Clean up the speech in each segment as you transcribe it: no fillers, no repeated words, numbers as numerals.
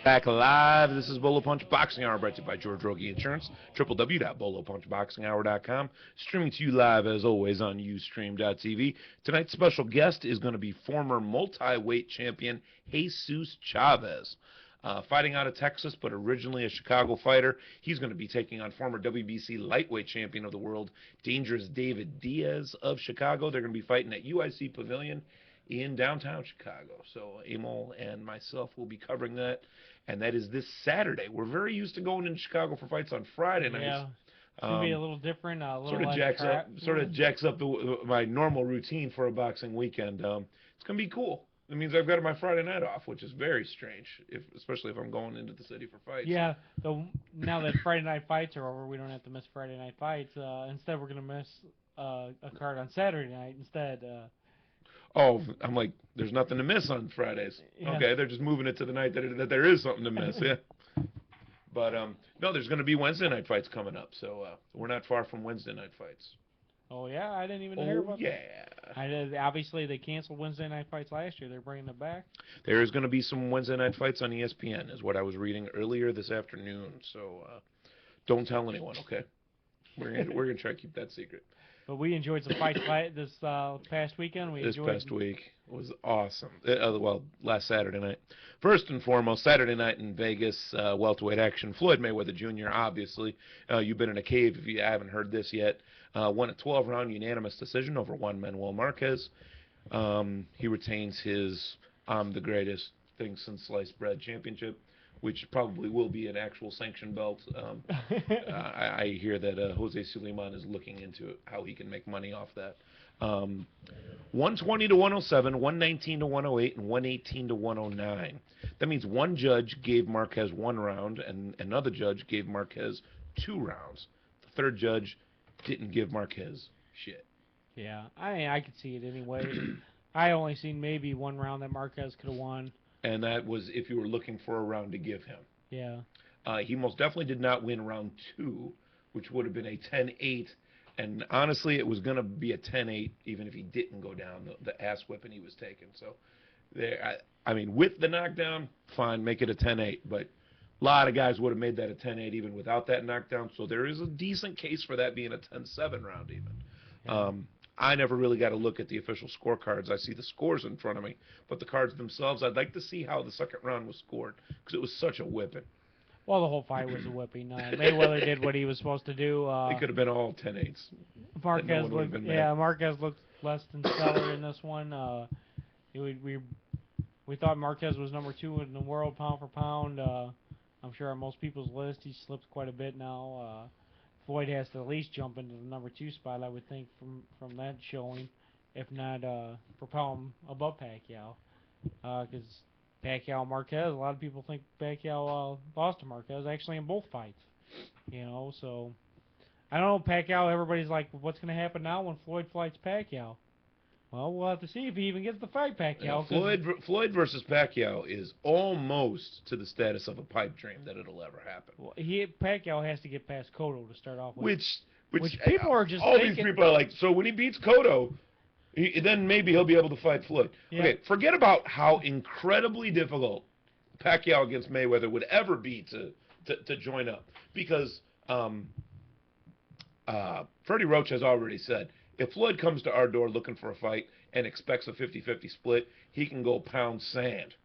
Back live. This is Bolo Punch Boxing Hour, brought to you by George Rogie Insurance. www.bolopunchboxinghour.com. Streaming to you live, as always, on Ustream.tv. Tonight's special guest is going to be former multi-weight champion Jesus Chavez. Fighting out of Texas, but originally a Chicago fighter. He's going to be taking on former WBC lightweight champion of the world, Dangerous David Diaz of Chicago. They're going to be fighting at UIC Pavilion in downtown Chicago. So Emil and myself will be covering that, and that is this Saturday. We're very used to going into Chicago for fights on Friday nights. Yeah, it's going to be a little different, a little less jacks up my normal routine for a boxing weekend. It's going to be cool. It means I've got my Friday night off, which is very strange, especially if I'm going into the city for fights. Yeah, now that Friday night fights are over, we don't have to miss Friday night fights. Instead, we're going to miss a card on Saturday night instead. Oh, I'm like, there's nothing to miss on Fridays. Yeah. Okay, they're just moving it to the night that there is something to miss, yeah. But, no, there's going to be Wednesday night fights coming up, so we're not far from Wednesday night fights. Oh, yeah? I didn't even hear about that. Obviously, they canceled Wednesday night fights last year. They're bringing it back. There is going to be some Wednesday night fights on ESPN, is what I was reading earlier this afternoon. So don't tell anyone, okay? We're gonna try to keep that secret. But we enjoyed some fights this past weekend. This past week was awesome. Well, last Saturday night. First and foremost, Saturday night in Vegas, welterweight action. Floyd Mayweather Jr., obviously. You've been in a cave if you haven't heard this yet. Won a 12-round unanimous decision over Juan Manuel Marquez. He retains his I'm the greatest thing since sliced bread championship, which probably will be an actual sanctioned belt. I hear that Jose Suleiman is looking into how he can make money off that. 120 to 107, 119 to 108, and 118 to 109. That means one judge gave Marquez 1 round, and another judge gave Marquez 2 rounds. The third judge didn't give Marquez shit. Yeah, I could see it anyway. I only seen maybe 1 round that Marquez could have won. And that was if you were looking for a round to give him. Yeah. He most definitely did not win round 2, which would have been a 10-8. And honestly, it was going to be a 10-8 even if he didn't go down, the ass whipping he was taking. So, I mean, with the knockdown, fine, make it a 10-8. But a lot of guys would have made that a 10-8 even without that knockdown. So there is a decent case for that being a 10-7 round even. Yeah. I never really got to look at the official scorecards. I see the scores in front of me. But the cards themselves, I'd like to see how the second round was scored because it was such a whipping. Well, the whole fight was a whipping. Mayweather did what he was supposed to do. It could have been all 10-8s. Marquez looked less than stellar in this one. We thought Marquez was number 2 in the world pound for pound. I'm sure on most people's list he slipped quite a bit now. Floyd has to at least jump into the number 2 spot, I would think, from that showing, if not propel him above Pacquiao. Because Pacquiao and Marquez, a lot of people think Pacquiao lost to Marquez, actually in both fights. So I don't know, Pacquiao, everybody's like, what's going to happen now when Floyd fights Pacquiao? Well, we'll have to see if he even gets to fight Pacquiao. Floyd versus Pacquiao is almost to the status of a pipe dream that it'll ever happen. Well, Pacquiao has to get past Cotto to start off with. Which people are just all thinking, these people are like, so when he beats Cotto, then maybe he'll be able to fight Floyd. Yeah. Okay, forget about how incredibly difficult Pacquiao against Mayweather would ever be to join up. Because Freddie Roach has already said, if Floyd comes to our door looking for a fight and expects a 50-50 split, he can go pound sand.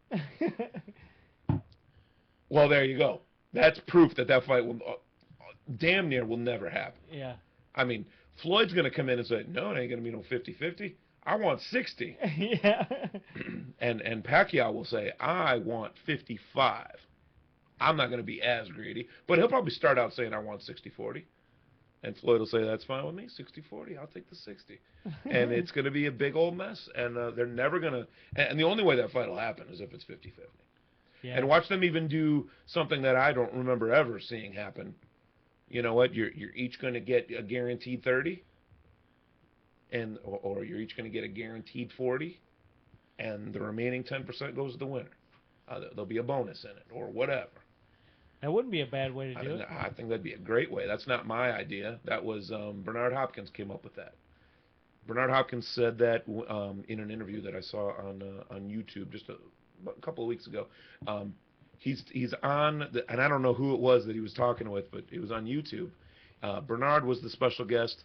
Well, there you go. That's proof that fight will damn near will never happen. Yeah. I mean, Floyd's going to come in and say, no, it ain't going to be no 50-50. I want 60. Yeah. And Pacquiao will say, I want 55. I'm not going to be as greedy, but he'll probably start out saying, I want 60-40. And Floyd will say, that's fine with me, 60-40, I'll take the 60. And it's going to be a big old mess, and they're never going to – and the only way that fight will happen is if it's 50-50. Yeah. And watch them even do something that I don't remember ever seeing happen. You know what? You're each going to get a guaranteed 30, or you're each going to get a guaranteed 40, and the remaining 10% goes to the winner. There'll be a bonus in it or whatever. That wouldn't be a bad way to do it. I think that'd be a great way. That's not my idea. That was Bernard Hopkins came up with that. Bernard Hopkins said that in an interview that I saw on YouTube just a couple of weeks ago. He's on, and I don't know who it was that he was talking with, but it was on YouTube. Bernard was the special guest,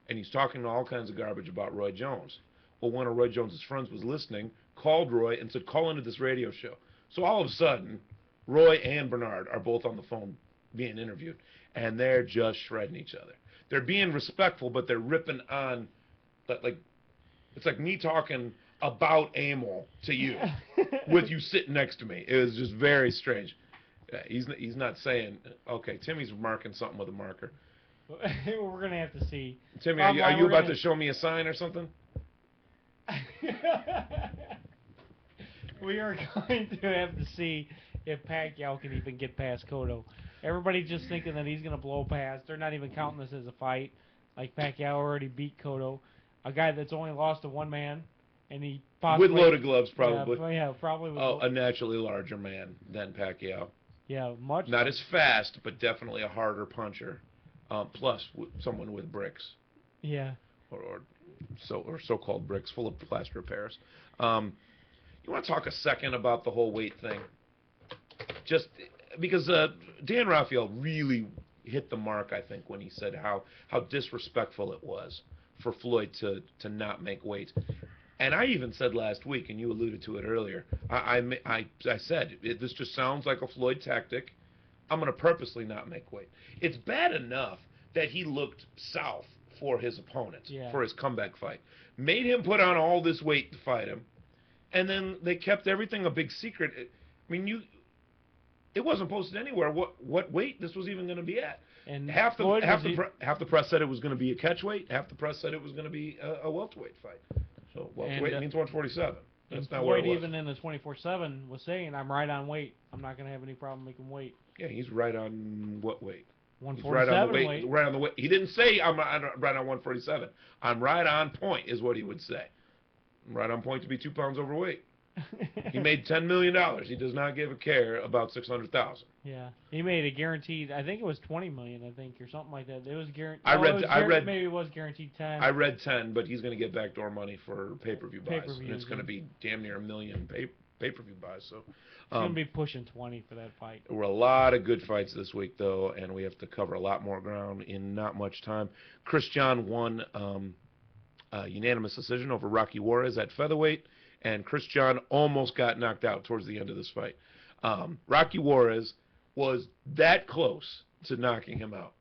and he's talking all kinds of garbage about Roy Jones. Well, one of Roy Jones's friends was listening, called Roy, and said, call into this radio show. So all of a sudden, Roy and Bernard are both on the phone being interviewed, and they're just shredding each other. They're being respectful, but they're ripping on, like, it's like me talking about Amel to you with you sitting next to me. It was just very strange. He's not saying, okay, Timmy's marking something with a marker. We're going to have to see. Timmy, are you about to show me a sign or something? We are going to have to see if Pacquiao can even get past Cotto. Everybody's just thinking that he's going to blow past. They're not even counting this as a fight. Like, Pacquiao already beat Cotto, a guy that's only lost to one man, and he possibly... With loaded gloves, probably. Yeah, probably with... Oh, a naturally larger man than Pacquiao. Yeah, much... Not as fast, but definitely a harder puncher. Plus, someone with bricks. Yeah. Or so-called bricks full of plaster of Paris. You want to talk a second about the whole weight thing? Just because Dan Raphael really hit the mark, I think, when he said how disrespectful it was for Floyd to not make weight. And I even said last week, and you alluded to it earlier, I said, this just sounds like a Floyd tactic. I'm going to purposely not make weight. It's bad enough that he looked south for his opponent, for his comeback fight. Made him put on all this weight to fight him. And then they kept everything a big secret. I mean, it wasn't posted anywhere what weight this was even going to be at. And half the press said it was going to be a catchweight. Half the press said it was going to be a welterweight fight. So welterweight means 147. That's not where it was. Floyd, even in the 24/7, was saying, "I'm right on weight. I'm not going to have any problem making weight." Yeah, he's right on what weight? 147 weight. Right on the weight. He didn't say I'm right on 147. I'm right on point is what he would say. I'm right on point to be 2 pounds overweight. He made $10 million. He does not give a care about 600,000. Yeah, he made a guaranteed. I think it was 20 million. I think or something like that. It was guaranteed. Maybe it was guaranteed 10. I read 10, but he's going to get backdoor money for pay-per-view buys. And it's going to be damn near 1 million pay-per-view buys. So it's going to be pushing 20 for that fight. There were a lot of good fights this week, though, and we have to cover a lot more ground in not much time. Chris John won unanimous decision over Rocky Juarez at featherweight, and Chris John almost got knocked out towards the end of this fight. Rocky Juarez was that close to knocking him out.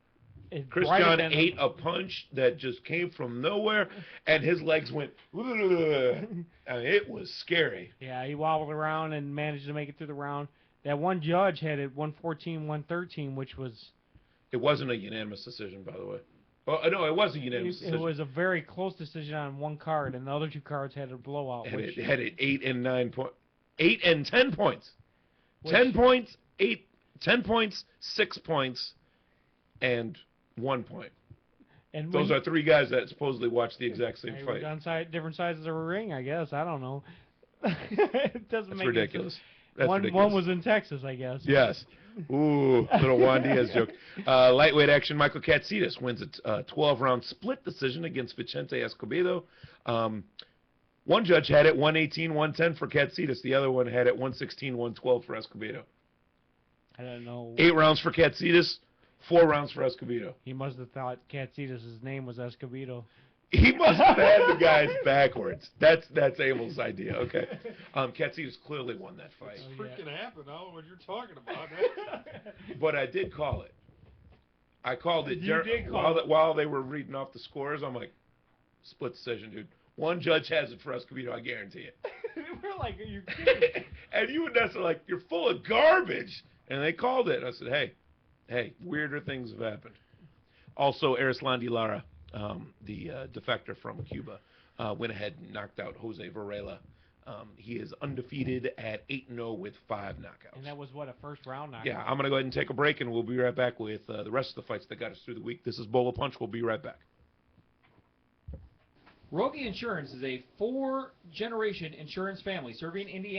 Chris John ate a punch that just came from nowhere, and his legs went, I mean, it was scary. Yeah, he wobbled around and managed to make it through the round. That one judge had it 114-113, which was... It wasn't a unanimous decision, by the way. Oh, no, it was a unanimous decision. It was a very close decision on one card, and the other two cards had a blowout. And it had it 8 and 10 points. 10 points, 10 points, 6 points, and 1 point. And those are three guys that supposedly watched the exact same fight. On different sides of the ring, I guess. I don't know. It doesn't make ridiculous. That's ridiculous. One was in Texas, I guess. Yes. Ooh, little Juan Diaz joke. Lightweight action, Michael Katsidis wins a 12-round split decision against Vicente Escobedo. One judge had it 118-110 for Katsidis. The other one had it 116-112 for Escobedo. I don't know. 8 rounds for Katsidis, 4 rounds for Escobedo. He must have thought Katsidis' name was Escobedo. He must have had the guys backwards. That's Abel's idea. Okay. Katsidis clearly won that fight. It's freaking happened. I don't know what you're talking about. But I did call it. I called it. You did call it. While they were reading off the scores, I'm like, split decision, dude. One judge has it for Escobedo, I guarantee it. We're like, are you kidding? And you and Ness are like, you're full of garbage. And they called it. And I said, hey, weirder things have happened. Also, Erislandy Lara, the defector from Cuba, went ahead and knocked out Jose Varela. He is undefeated at 8-0 with 5 knockouts. And that was, what, a first-round knockout? Yeah, I'm going to go ahead and take a break, and we'll be right back with the rest of the fights that got us through the week. This is Bolo Punch. We'll be right back. Rogie Insurance is a 4-generation insurance family serving Indiana.